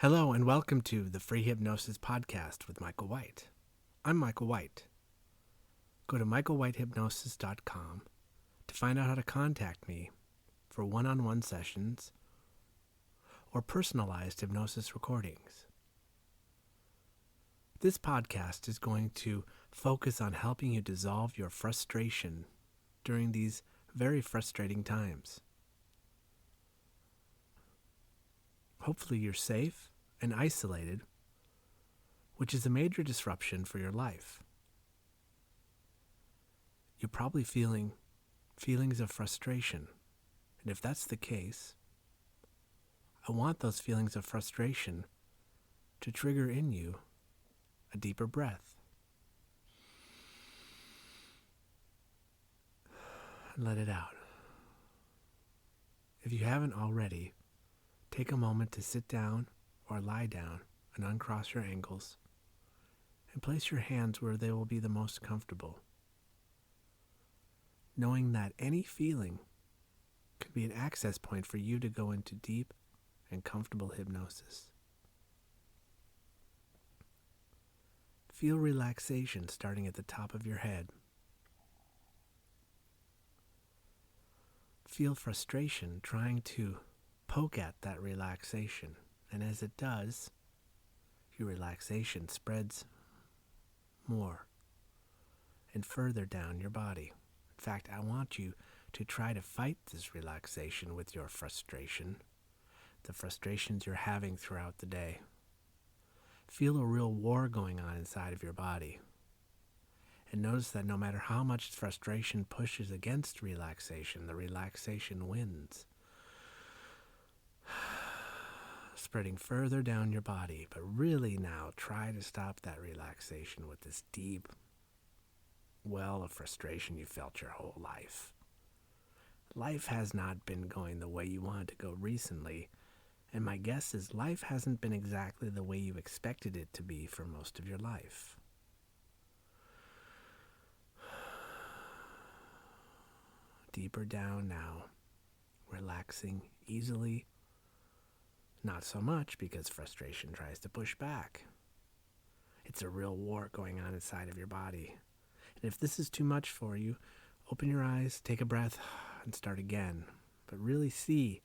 Hello and welcome to the Free Hypnosis Podcast with Michael White. I'm Michael White. Go to michaelwhitehypnosis.com to find out how to contact me for one-on-one sessions or personalized hypnosis recordings. This podcast is going to focus on helping you dissolve your frustration during these very frustrating times. Hopefully you're safe and isolated, which is a major disruption for your life. You're probably feeling feelings of frustration. And if that's the case, I want those feelings of frustration to trigger in you a deeper breath. And let it out. If you haven't already, take a moment to sit down or lie down and uncross your ankles and place your hands where they will be the most comfortable, knowing that any feeling could be an access point for you to go into deep and comfortable hypnosis. Feel relaxation starting at the top of your head. Feel frustration trying to poke at that relaxation, and as it does, your relaxation spreads more and further down your body. In fact, I want you to try to fight this relaxation with your frustration, the frustrations you're having throughout the day. Feel a real war going on inside of your body. And notice that no matter how much frustration pushes against relaxation, the relaxation wins, spreading further down your body. But really now, try to stop that relaxation with this deep well of frustration you felt your whole life. Life has not been going the way you wanted to go recently, and my guess is life hasn't been exactly the way you expected it to be for most of your life. Deeper down now, relaxing easily. Not so much because frustration tries to push back. It's a real war going on inside of your body. And if this is too much for you, open your eyes, take a breath, and start again. But really see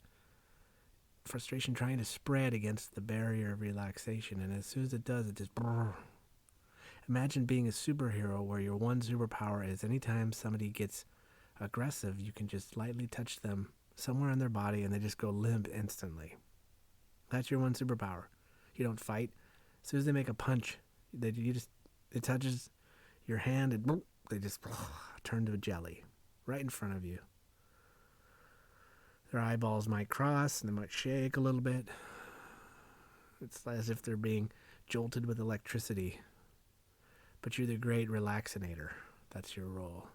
frustration trying to spread against the barrier of relaxation. And as soon as it does, it just brrr. Imagine being a superhero where your one superpower is anytime somebody gets aggressive, you can just lightly touch them somewhere on their body and they just go limp instantly. That's your one superpower. You don't fight. As soon as they make a punch, it touches your hand and they just turn to a jelly right in front of you. Their eyeballs might cross and they might shake a little bit. It's as if they're being jolted with electricity. But you're the great relaxinator. That's your role.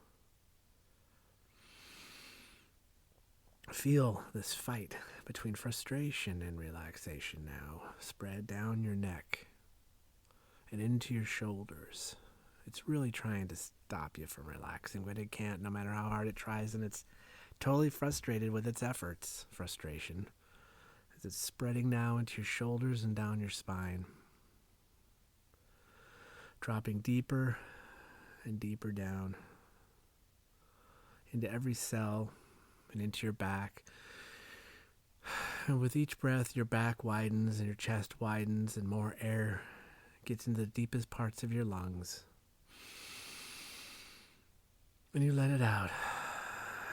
Feel this fight between frustration and relaxation now. Spread down your neck and into your shoulders. It's really trying to stop you from relaxing, but it can't no matter how hard it tries, and it's totally frustrated with its efforts. Frustration. As it's spreading now into your shoulders and down your spine. Dropping deeper and deeper down into every cell and into your back. And with each breath, your back widens and your chest widens and more air gets into the deepest parts of your lungs. And you let it out.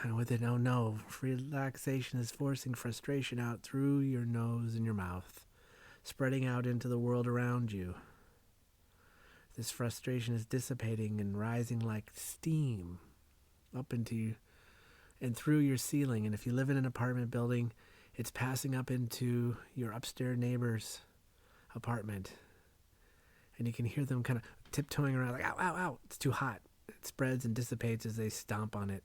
And with it, oh no, relaxation is forcing frustration out through your nose and your mouth, spreading out into the world around you. This frustration is dissipating and rising like steam up into and through your ceiling. And if you live in an apartment building, it's passing up into your upstairs neighbor's apartment. And you can hear them kind of tiptoeing around like, ow, ow, ow, it's too hot. It spreads and dissipates as they stomp on it.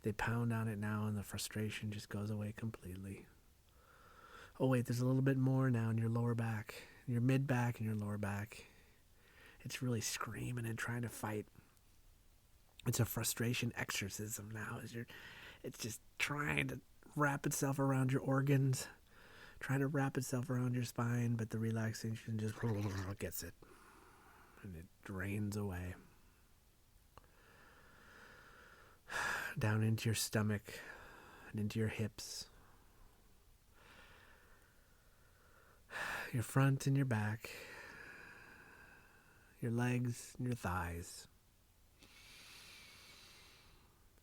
They pound on it now, and the frustration just goes away completely. Oh wait, there's a little bit more now in your lower back, your mid back and your lower back. It's really screaming and trying to fight. It's a frustration exorcism now. It's just trying to wrap itself around your organs, trying to wrap itself around your spine, but the relaxation just gets it, and it drains away. Down into your stomach and into your hips, your front and your back, your legs and your thighs,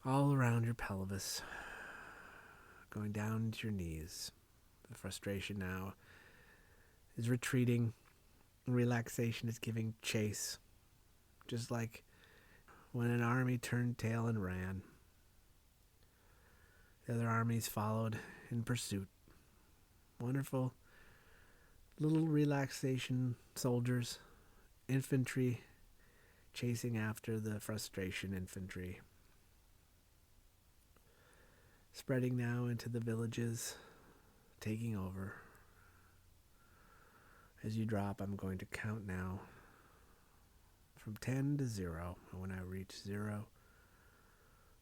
all around your pelvis, going down into your knees. The frustration now is retreating, and relaxation is giving chase, just like when an army turned tail and ran. The other armies followed in pursuit. Wonderful little relaxation soldiers, infantry chasing after the frustration infantry. Spreading now into the villages, taking over. As you drop, I'm going to count now from 10 to 0. And when I reach 0,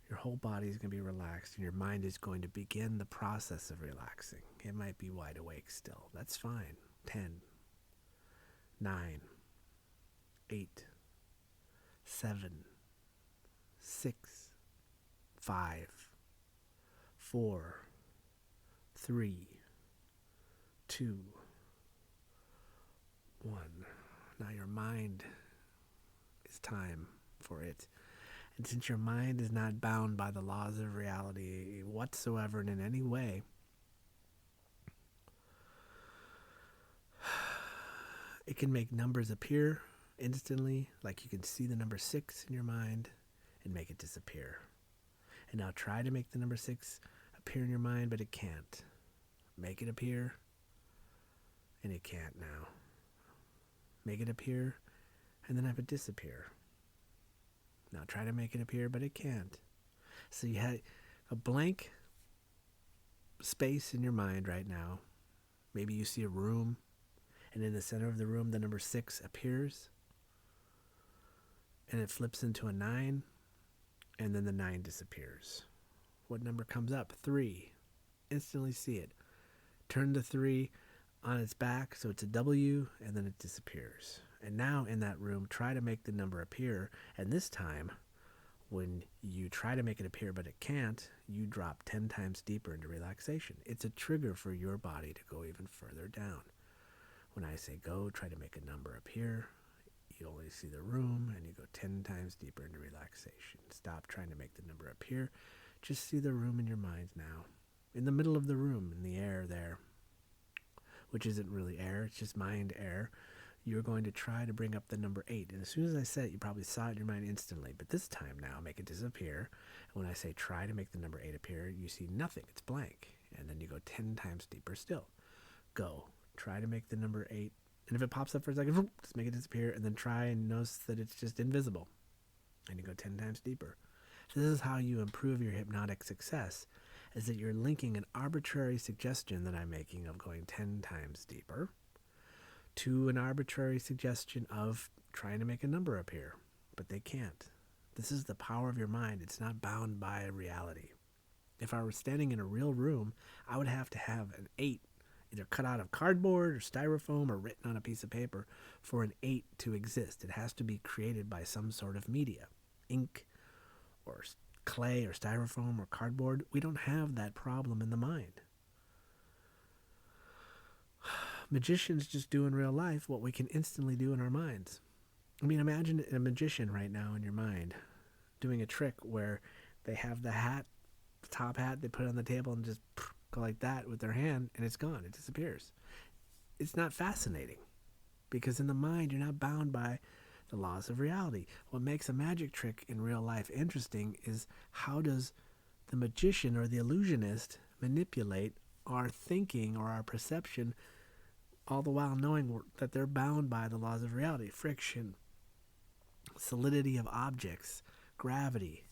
your whole body is going to be relaxed, and your mind is going to begin the process of relaxing. It might be wide awake still. That's fine. 10, 9, 8, 7, 6, 5, 4, 3, 2, 1. Now your mind, it's time for it. And since your mind is not bound by the laws of reality whatsoever and in any way, it can make numbers appear instantly, like you can see the number 6 in your mind and make it disappear. And now try to make the number 6 appear in your mind, but it can't. Make it appear, and it can't now. Make it appear, and then have it disappear. Now try to make it appear, but it can't. So you had a blank space in your mind right now. Maybe you see a room, and in the center of the room, the number 6 appears, and it flips into a 9, and then the 9 disappears. What number comes up? 3. Instantly see it. Turn the 3 on its back, so it's a W, and then it disappears. And now in that room, try to make the number appear, and this time, when you try to make it appear but it can't, you drop 10 times deeper into relaxation. It's a trigger for your body to go even further down. When I say go, try to make a number appear, you only see the room, and you go 10 times deeper into relaxation. Stop trying to make the number appear. Just see the room in your mind now. In the middle of the room, in the air there, which isn't really air, it's just mind air, you're going to try to bring up the number 8. And as soon as I said it, you probably saw it in your mind instantly. But this time now, make it disappear. And when I say try to make the number 8 appear, you see nothing. It's blank. And then you go 10 times deeper still. Go. Try to make the number 8. And if it pops up for a second, just make it disappear. And then try and notice that it's just invisible. And you go 10 times deeper. This is how you improve your hypnotic success, is that you're linking an arbitrary suggestion that I'm making of going 10 times deeper to an arbitrary suggestion of trying to make a number appear, but they can't. This is the power of your mind. It's not bound by reality. If I were standing in a real room, I would have to have an 8 either cut out of cardboard or styrofoam or written on a piece of paper for an 8 to exist. It has to be created by some sort of media, ink or clay or styrofoam or cardboard. We don't have that problem in the mind. Magicians just do in real life what we can instantly do in our minds. I mean, imagine a magician right now in your mind doing a trick where they have the hat, the top hat, they put it on the table and just go like that with their hand, and it's gone. It disappears. It's not fascinating because in the mind, you're not bound by the laws of reality. What makes a magic trick in real life interesting is how does the magician or the illusionist manipulate our thinking or our perception, all the while knowing that they're bound by the laws of reality, friction, solidity of objects, gravity.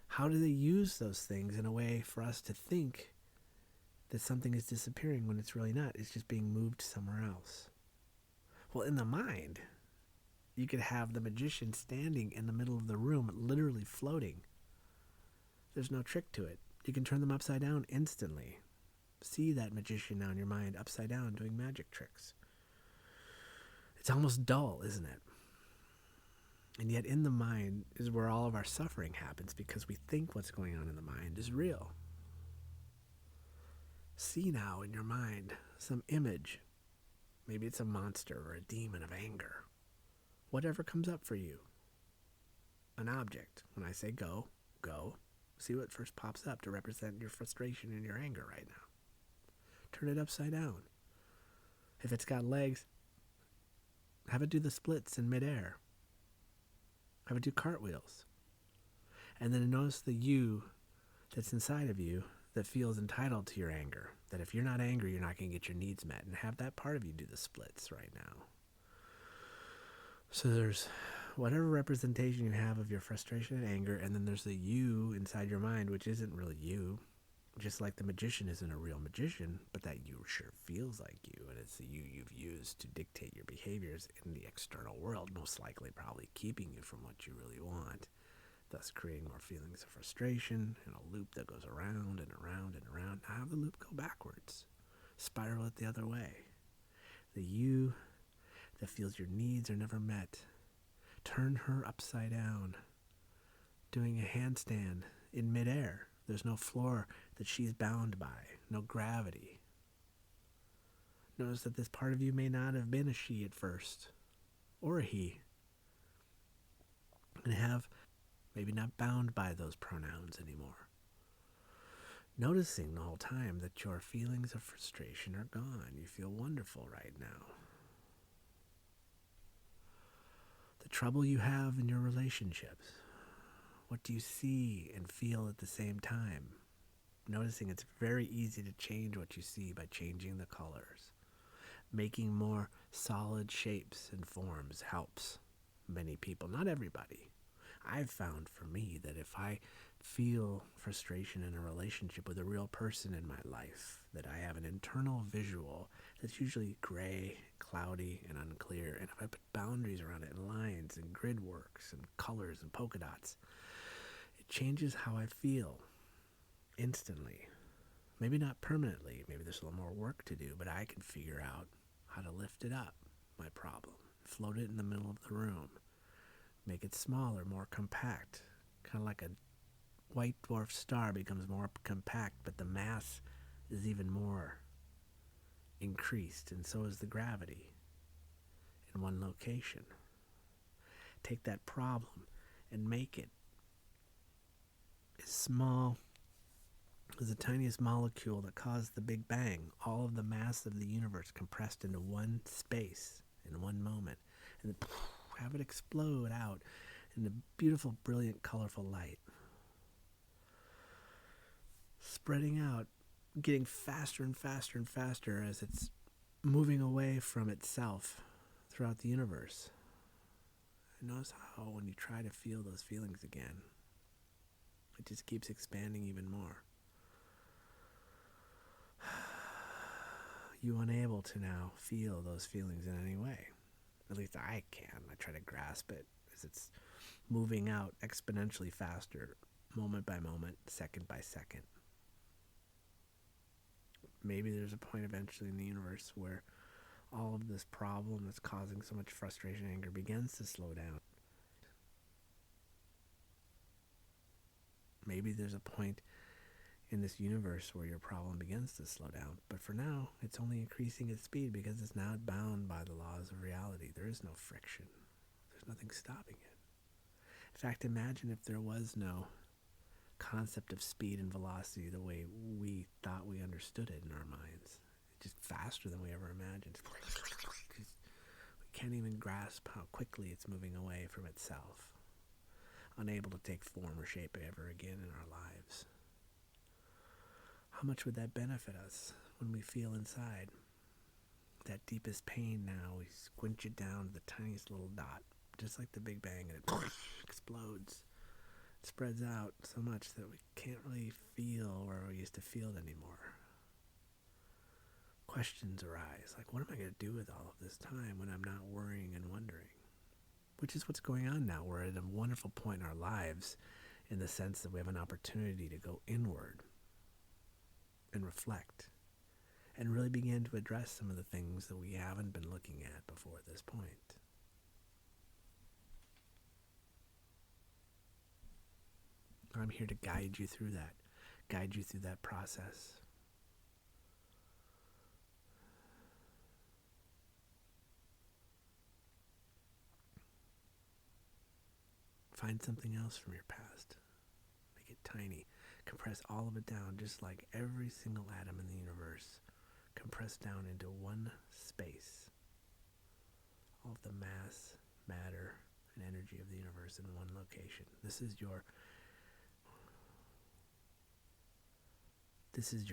How do they use those things in a way for us to think that something is disappearing when it's really not? It's just being moved somewhere else. Well, in the mind, you could have the magician standing in the middle of the room, literally floating. There's no trick to it. You can turn them upside down instantly. See that magician now in your mind upside down doing magic tricks. It's almost dull, isn't it? And yet in the mind is where all of our suffering happens, because we think what's going on in the mind is real. See now in your mind some image. Maybe it's a monster or a demon of anger. Whatever comes up for you. An object. When I say go, go. See what first pops up to represent your frustration and your anger right now. Turn it upside down. If it's got legs, have it do the splits in midair. Have it do cartwheels. And then notice the you that's inside of you that feels entitled to your anger. That if you're not angry, you're not going to get your needs met. And have that part of you do the splits right now. So there's whatever representation you have of your frustration and anger, and then there's the you inside your mind, which isn't really you. Just like the magician isn't a real magician, but that you sure feels like you, and it's the you you've used to dictate your behaviors in the external world, most likely probably keeping you from what you really want, thus creating more feelings of frustration in a loop that goes around and around and around. Now have the loop go backwards. Spiral it the other way. The you that feels your needs are never met. Turn her upside down, doing a handstand in midair. There's no floor that she's bound by, no gravity. Notice that this part of you may not have been a she at first, or a he, and have maybe not bound by those pronouns anymore. Noticing the whole time that your feelings of frustration are gone. You feel wonderful right now. The trouble you have in your relationships. What do you see and feel at the same time? Noticing it's very easy to change what you see by changing the colors. Making more solid shapes and forms helps many people, not everybody. I've found for me that if I feel frustration in a relationship with a real person in my life, that I have an internal visual that's usually gray, cloudy, and unclear, and if I put boundaries around it and lines and grid works and colors and polka dots, it changes how I feel instantly. Maybe not permanently, maybe there's a little more work to do, but I can figure out how to lift it up, my problem, float it in the middle of the room, make it smaller, more compact, kind of like a white dwarf star becomes more compact, but the mass is even more increased, and so is the gravity in one location. Take that problem and make it as small as the tiniest molecule that caused the Big Bang, all of the mass of the universe compressed into one space in one moment, and then have it explode out in a beautiful, brilliant, colorful light. Spreading out, getting faster and faster and faster as it's moving away from itself throughout the universe. And notice how when you try to feel those feelings again, it just keeps expanding even more. You unable to now feel those feelings in any way. At least I can. I try to grasp it as it's moving out exponentially faster, moment by moment, second by second. Maybe there's a point eventually in the universe where all of this problem that's causing so much frustration and anger begins to slow down. Maybe there's a point in this universe where your problem begins to slow down. But for now, it's only increasing its speed because it's now bound by the laws of reality. There is no friction. There's nothing stopping it. In fact, imagine if there was no concept of speed and velocity the way we thought we understood it in our minds. It's just faster than we ever imagined. We can't even grasp how quickly it's moving away from itself, unable to take form or shape ever again in our lives. How much would that benefit us when we feel inside that deepest pain now? We squinch it down to the tiniest little dot, just like the Big Bang, and it explodes. It spreads out so much that we can't really feel where we used to feel it anymore. Questions arise, like, what am I going to do with all of this time when I'm not worrying and wondering? Which is what's going on now. We're at a wonderful point in our lives in the sense that we have an opportunity to go inward and reflect and really begin to address some of the things that we haven't been looking at before this point. I'm here to guide you through that process. Find something else from your past. Make it tiny. Compress all of it down, just like every single atom in the universe. Compressed down into one space. All of the mass, matter, and energy of the universe in one location. This is your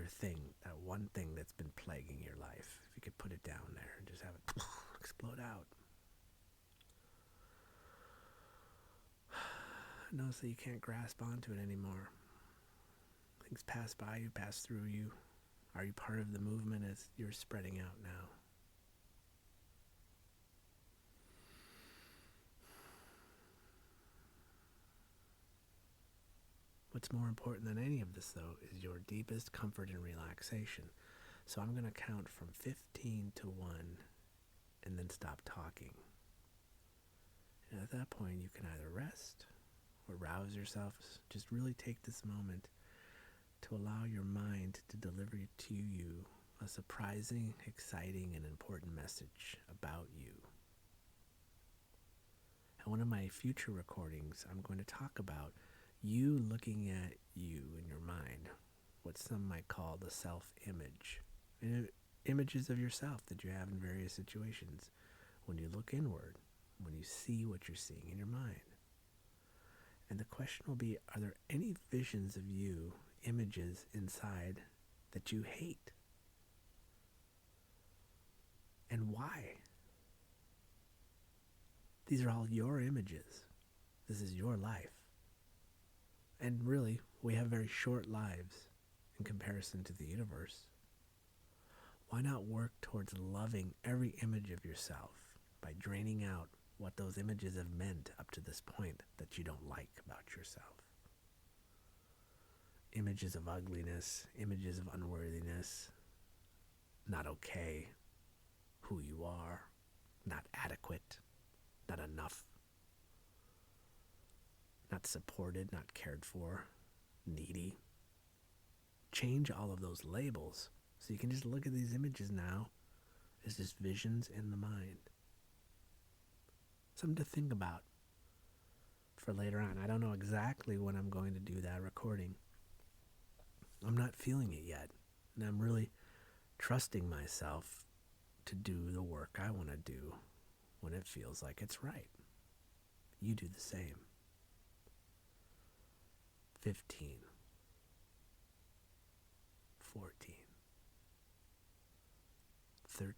thing, that one thing that's been plaguing your life. If you could put it down there and just have it explode out. Notice that you can't grasp onto it anymore. Things pass by you, pass through you. Are you part of the movement as you're spreading out now? What's more important than any of this, though, is your deepest comfort and relaxation. So I'm going to count from 15 to 1 and then stop talking. And at that point, you can either rest or rouse yourself. Just really take this moment to allow your mind to deliver to you a surprising, exciting, and important message about you. In one of my future recordings, I'm going to talk about you looking at you in your mind, what some might call the self-image. Images of yourself that you have in various situations. When you look inward, when you see what you're seeing in your mind. And the question will be, are there any visions of you, images inside that you hate? And why? These are all your images. This is your life. And really, we have very short lives in comparison to the universe. Why not work towards loving every image of yourself by draining out what those images have meant up to this point that you don't like about yourself? Images of ugliness, images of unworthiness, not okay, who you are, not adequate, not enough, not supported, not cared for, needy. Change all of those labels so you can just look at these images now as just visions in the mind. Something to think about for later on. I don't know exactly when I'm going to do that recording. I'm not feeling it yet, and I'm really trusting myself to do the work I want to do when it feels like it's right. You do the same. 15, 14, 13,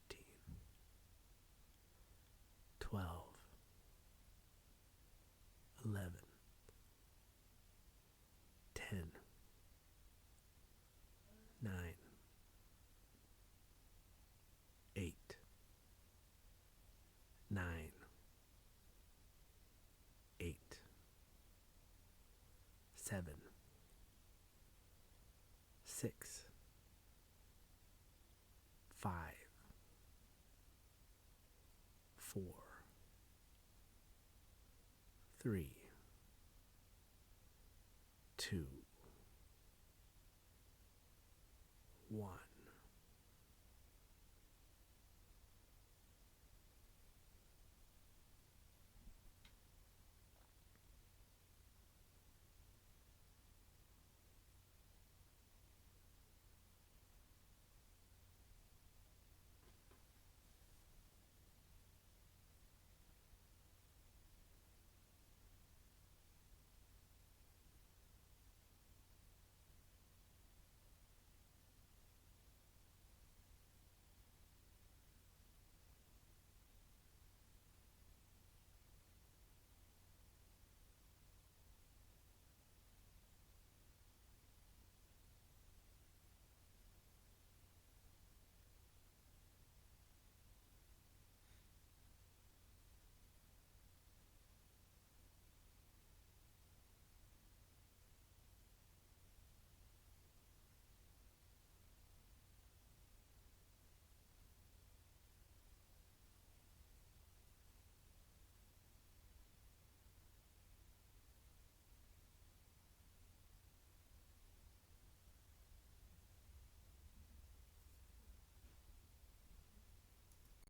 12, 11, 10, 9, 8, 9, 8, 7, 6, 5, 4, 3, 2, 1.